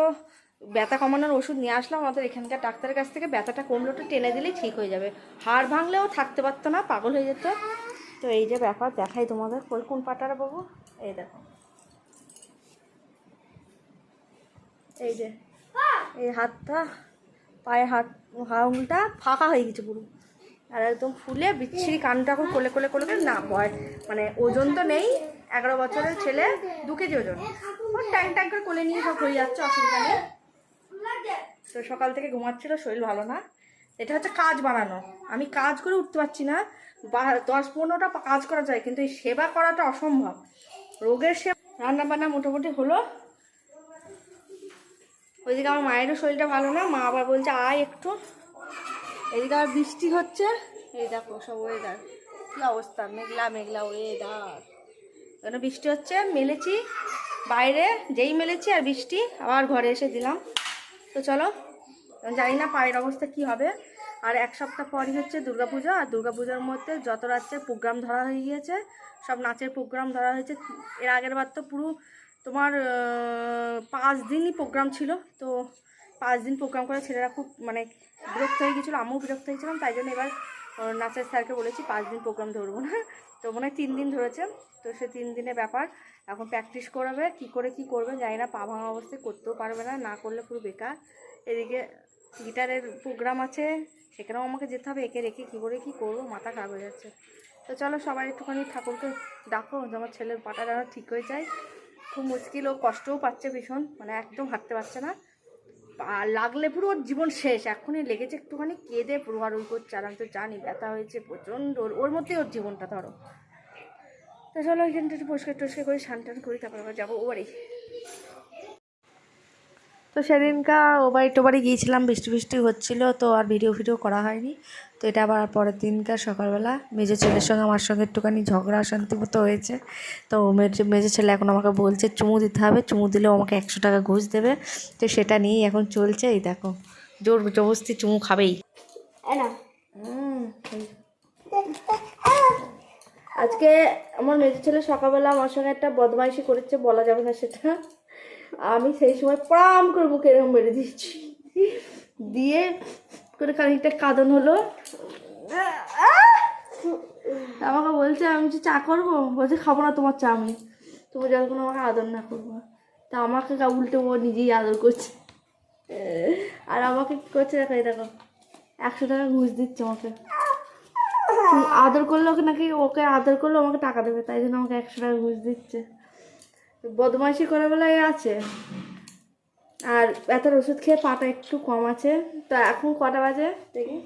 ব্যথা কমানোর ওষুধ নিয়ে আসলাম আমাদের এখানকার ডাক্তারের কাছ থেকে, ব্যথাটা কমলে একটু টেনে দিলেই ঠিক হয়ে যাবে। হাড় ভাঙলেও থাকতে পারতো না, পাগল হয়ে যেত। তো এই যে ব্যাপার, দেখাই তোমাদের, কোন পাটারা বাবু, এই দেখো, এই যে এই হাতটা, পায়ের আঙুলটা ফাঁকা হয়ে গেছে পুরো, আর একদম ফুলে বিচ্ছিরি, কানটা এখন কোলে কোলে কোলে না ভয়, মানে ওজন তো নেই, 11 বছরের ছেলে, 2 কেজি ওজন, ওর ট্যাং ট্যাং করে কোলে নিয়ে সব হয়ে যাচ্ছে, অসুবিধা নেই। তো সকাল থেকে ঘুমাচ্ছিল, শরীর ভালো না। এটা হচ্ছে কাজ বাড়ানো, আমি কাজ করে উঠতে পারছি না, 10-15টা কাজ করা যায়, কিন্তু এই সেবা করাটা অসম্ভব। রোগের সেবা, রান্না বান্না মোটামুটি হলো। ওইদিকে আমার মায়েরও শরীরটা ভালো না, মা আবার বলছে আয় একটু। এদিকে আবার বৃষ্টি হচ্ছে, এই দেখো সব ওয়েদার কী অবস্থা, মেঘলা মেঘলা ওয়েদার, এখানে বৃষ্টি হচ্ছে। মেলেছি বাইরে, যেই মেলেছি আর বৃষ্টি, আবার ঘরে এসে দিলাম। তো চলো, জানি না পায়ের অবস্থা কি হবে। আর 1 সপ্তাহ পরই হচ্ছে দুর্গাপূজা, আর দুর্গাপূজার মধ্যে যত রাজ্যের প্রোগ্রাম ধরা হয়ে গিয়েছে, সব নাচের প্রোগ্রাম ধরা হয়েছে। এর আগের বার তো পুরো তোমার 5 দিনই প্রোগ্রাম ছিল, তো 5 দিন প্রোগ্রাম করে ছেলেরা খুব মানে বিরক্ত হয়ে গেছিলো, আমিও বিরক্ত হয়েছিলাম, তাই জন্য এবার নাচের স্যারকে বলেছি 5 দিন প্রোগ্রাম ধরবো না, তো মনে হয় 3 দিন ধরেছে। তো সে 3 দিনের ব্যাপার, এখন প্র্যাকটিস করাবে, কী করে কী করবে জানি না, পা ভাঙা অবস্থায় করতেও পারবে না, না করলে পুরো বেকার। এদিকে গিটারের প্রোগ্রাম আছে, সেখানেও আমাকে যেতে হবে, একে রেখে কী করে কী করবো, মাথা খারাপ হয়ে যাচ্ছে। তো চলো সবাই একটুখানি ঠাকুরকে ডাকো যে আমার ছেলের পাটা যেন ঠিক হয়ে যায়, খুব মুশকিল, ও কষ্টও পাচ্ছে ভীষণ, মানে একদম হাঁটতে পারছে না, আর লাগলে পুরো ওর জীবন শেষ। এখনই লেগেছে একটুখানি, কেঁদে পুরো আর ওই করছে, আর আমি তো জানি ব্যথা হয়েছে প্রচণ্ড, ওর মধ্যেই ওর জীবনটা ধরো। তো চলো ওইখানটা একটু পরিষ্কার টরিষ্কার করে স্নান টান করি, তারপর আবার যাবো ও বাড়ি। তো সেদিনকা ও বাড়ি গিয়েছিলাম, বৃষ্টি হচ্ছিলো, তো আর ভিডিও করা হয়নি। তো এটা আবার পরের দিনকার সকালবেলা, মেজো ছেলের সঙ্গে আমার সঙ্গে একটুখানি ঝগড়া অশান্তি মতো হয়েছে। তো মেজো ছেলে এখন আমাকে বলছে চুমু দিতে হবে, চুমু দিলেও আমাকে 100 টাকা ঘুষ দেবে, তো সেটা নিয়েই এখন চলছে। এই দেখো জোর জবরদস্তি চুমু খাবেই। আজকে আমার মেজো ছেলে সকালবেলা আমার সঙ্গে একটা বদমাইশি করেছে, বলা যাবে না সেটা, আমি সেই সময় প্রাম করে মুখে এরকম মেরে দিয়েছি, দিয়ে করে খানিকটা কাঁদন হলো, আমাকে বলছে আমি যে চা করবো, বলছে খাবো না তোমার চা আমি, তুমি যখন আমাকে আদর না করবো। তা আমাকে উল্টে ও নিজেই আদর করছে। আর আমাকে কী করছে দেখো, এই দেখো 100 টাকা ঘুষ দিচ্ছে আমাকে। আদর করলে ওকে নাকি, ওকে আদর করলে আমাকে টাকা দেবে, তাই জন্য আমাকে 100 টাকা ঘুষ দিচ্ছে। বদমাইশি করে বেলায় আছে। আর ব্যথার ওষুধ খেয়ে পাটা একটু কম আছে। তো এখন কটা বাজে দেখি,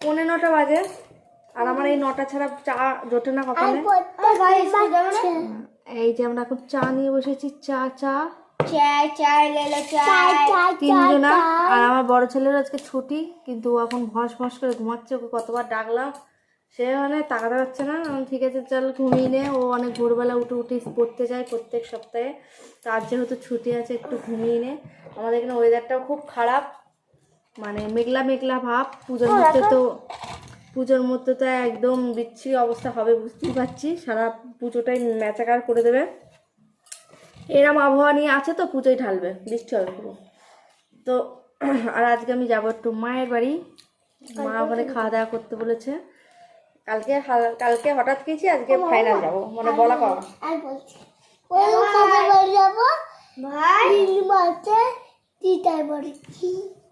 9:45 বাজে। আর আমার এই 9টা ছাড়া চা জোটে না কখনো। এই যে আমরা এখন চা নিয়ে বসেছি, চা তিনজনা। আর আমার বড় ছেলের আজকে ছুটি, কিন্তু ও এখন ভস ভস করে ঘুমাচ্ছে। ওকে কতবার ডাকলাম, সে মানে তাকাতে পারছে না। ঠিক আছে চল ঘুমিয়ে নে। ও অনেক ভোরবেলা উঠে উঠে পড়তে যায় প্রত্যেক সপ্তাহে। তো আজ যেহেতু ছুটি আছে একটু ঘুমিয়ে নে। আমাদের এখানে ওয়েদারটাও খুব খারাপ, মানে মেঘলা মেঘলা ভাব। পুজোর মধ্যে তো একদম বিচ্ছিরি অবস্থা হবে, বুঝতেই পারছি। সারা পুজোটাই ম্যাচাকার করে দেবে। এরম আবহাওয়া নিয়ে আছে, তো পুজোয় ঢালবে, বৃষ্টি হবে পুরো। তো আর আজকে আমি যাবো একটু মায়ের বাড়ি। মা ওখানে খাওয়া দাওয়া করতে বলেছে। কালকে হঠাৎ গেছি, আজকে ফাইনাল যাবো, মানে বলা কম।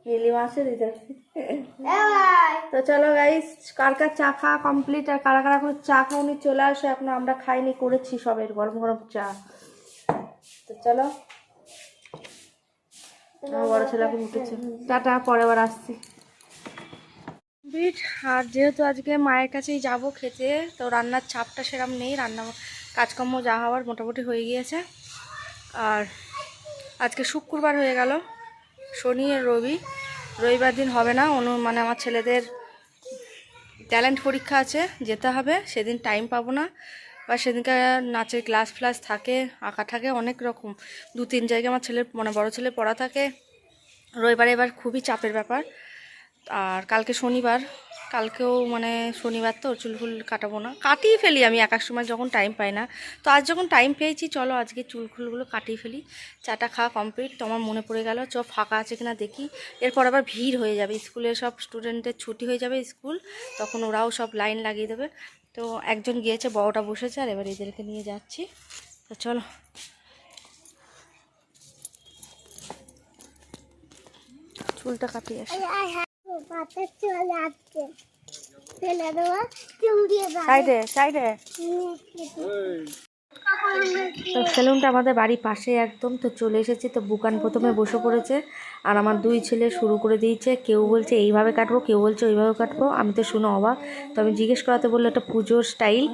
নীলিমা আছে দিতে। তো চলো গাইস, কার কার চা খাওয়া কমপ্লিট আর কারা কারা করে চা খাওনি চলে আসো। এখন আমরা খাইনি, করেছি সবের গরম গরম চা। তো চলো, আমার বড় ছেলে এখন উঠেছে। টাটা, পরে আবার আসছি। আর যেহেতু আজকে মায়ের কাছেই যাব খেতে, তো রান্নার চাপটা সেরকম নেই। রান্না কাজকর্ম যা হওয়ার মোটামুটি হয়ে গিয়েছে। আর আজকে শুক্রবার হয়ে গেল, শনি আর রবিবার দিন হবে না। মানে আমার ছেলেদের ট্যালেন্ট পরীক্ষা আছে, যেতে হবে। সেদিন টাইম পাবো না, বা সেদিনকে নাচের ক্লাস ফ্লাস থাকে, আঁকা থাকে, অনেক রকম 2-3 জায়গায় আমার ছেলের, মানে বড় ছেলের পড়া থাকে। রবিবারে এবার খুবই চাপের ব্যাপার। আর কালকে শনিবার, কালকেও মানে শনিবার তো চুল ফুল কাটাবো না, কাটিয়ে ফেলি আমি এক এক সময় যখন টাইম পাই না। তো আজ যখন টাইম পেয়েছি, চলো আজকে চুল ফুলগুলো কাটিয়ে ফেলি। চাটা খাওয়া কমপ্লিট। তো আমার মনে পড়ে গেল ফাঁকা আছে কিনা দেখি। এরপর আবার ভিড় হয়ে যাবে, স্কুলের সব স্টুডেন্টের ছুটি হয়ে যাবে স্কুল, তখন ওরাও সব লাইন লাগিয়ে দেবে। তো একজন গিয়েছে, বড়টা বসেছে, আর এবার এদেরকে নিয়ে যাচ্ছি। তো চলো, চুলটা কাটিয়ে আসি। সাইডে সাইডে। তো সেলুনটা আমাদের বাড়ির পাশে একদম। তো চলে এসেছি। তো বুকান প্রথমে বসে পড়েছে, আর আমার 2 ছেলে শুরু করে দিয়েছে। কেউ বলছে এইভাবে কাটবো, কেউ বলছে ওইভাবে কাটবো। আমি তো শুনে অবাক। তো আমি জিজ্ঞেস করাতে বললো এটা পুজোর স্টাইল,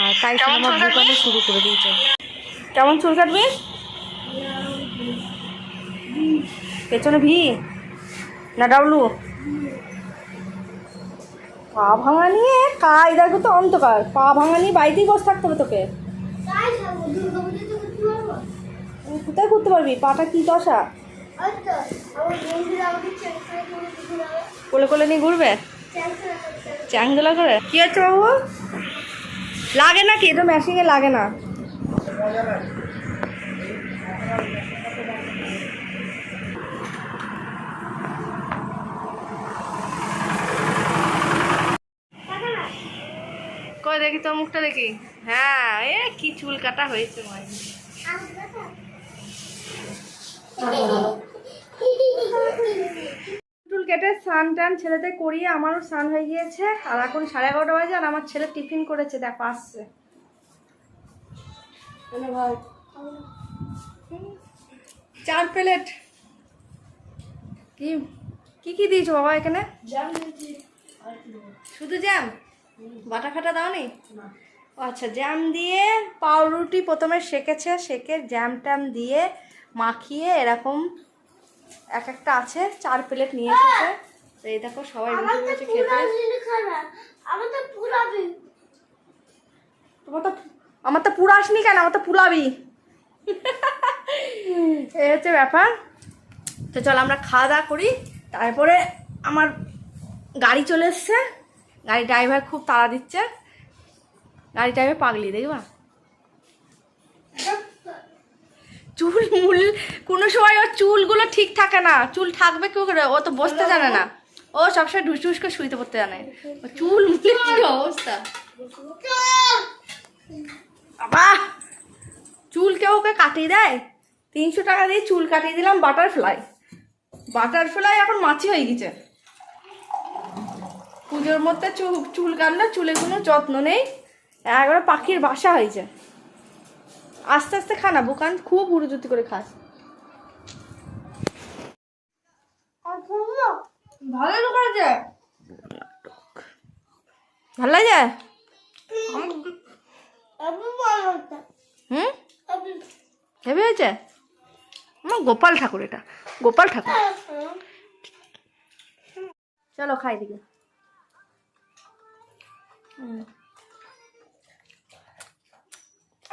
আর তাই শুনে আমার বুকানে শুরু করে দিয়েছে। কেমন চুল কাটবি? পেছনে ভি না ডাবলু? পা ভাঙা নিয়ে কায়দা তো অন্তকার। পা ভাঙা নিয়ে বাড়িতেই বসে থাকতে হবে তোকে। কোথায় করতে পারবি? পাটা কি দশা? কোলে কোলে নিয়ে ঘুরবে চ্যাংদোলা করে? কি হচ্ছে বাবু? লাগে নাকি? এটা মেশিনে লাগে না। কই দেখি তোর মুখটা দেখি। হ্যাঁ, এ কি চুল কাটা হয়েছে মায়ের। চুল কেটে স্নান টান ছেলেদের করিয়ে আমারও স্নান হয়ে গিয়েছে। আর এখন 11:30 বাজে, আর আমার ছেলে টিফিন করেছে, দেখো আসছে। 4 প্লেট। কি কি দিয়েছো বাবা এখানে? শুধু জ্যাম, বাটা ফাটা দাও নি? আচ্ছা, জ্যাম দিয়ে পাউরুটি প্রথমে সেকেছে, সেকে জ্যাম ট্যাম দিয়ে মাখিয়ে এরকম এক একটা আছে। 4 প্লেট নিয়ে এসেছে। তো এই দেখো সবাই বসে বসে খেতে। আমার তো পুরো আসনি কেন? আমার তো পুরাবি। এই হচ্ছে ব্যাপার। তো চল আমরা খাওয়া দাওয়া করি, তারপরে আমার গাড়ি চলে এসছে। গাড়ি ড্রাইভার খুব তাড়া দিচ্ছে। গাড়ি ড্রাইভার পাগলি, দেখবা? চুল মূল কোনো সময় ওর চুলগুলো ঠিক থাকে না। চুল থাকবে কেউ করে, ও তো বসতে জানে না। ও সবসময় ঢুস ঢুস করে শুইতে পড়তে জানে, ও চুল মুলে কি অবস্থা। বাবা চুল কেউ ওকে কাটিয়ে দেয়? 300 টাকা দিয়ে চুল কাটিয়ে দিলাম বাটারফ্লাই। বাটারফ্লাই এখন মাছি হয়ে গেছে। পুজোর মধ্যে চুল কাটলে চুলে কোনো যত্ন নেই, একবারে পাখির বাসা হয়েছে। আস্তে আস্তে খানা বুকান, খুব উড়ুজুতি করে খাস। ভালো করেছে, ভালো লাগে। হুম হেভি হয়েছে। আমার গোপাল ঠাকুর, এটা গোপাল ঠাকুর। চলো খাই দিকে।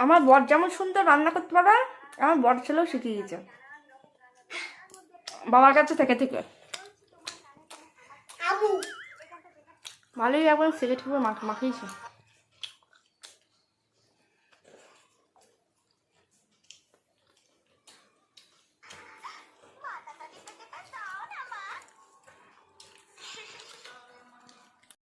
আমার বর যেমন সুন্দর রান্না করতে পারে, আমার বর ছেলেও শিখে গেছে বাবার কাছে থেকে থেকে। ভালোই একবার সিগারেট মাখিয়েছে।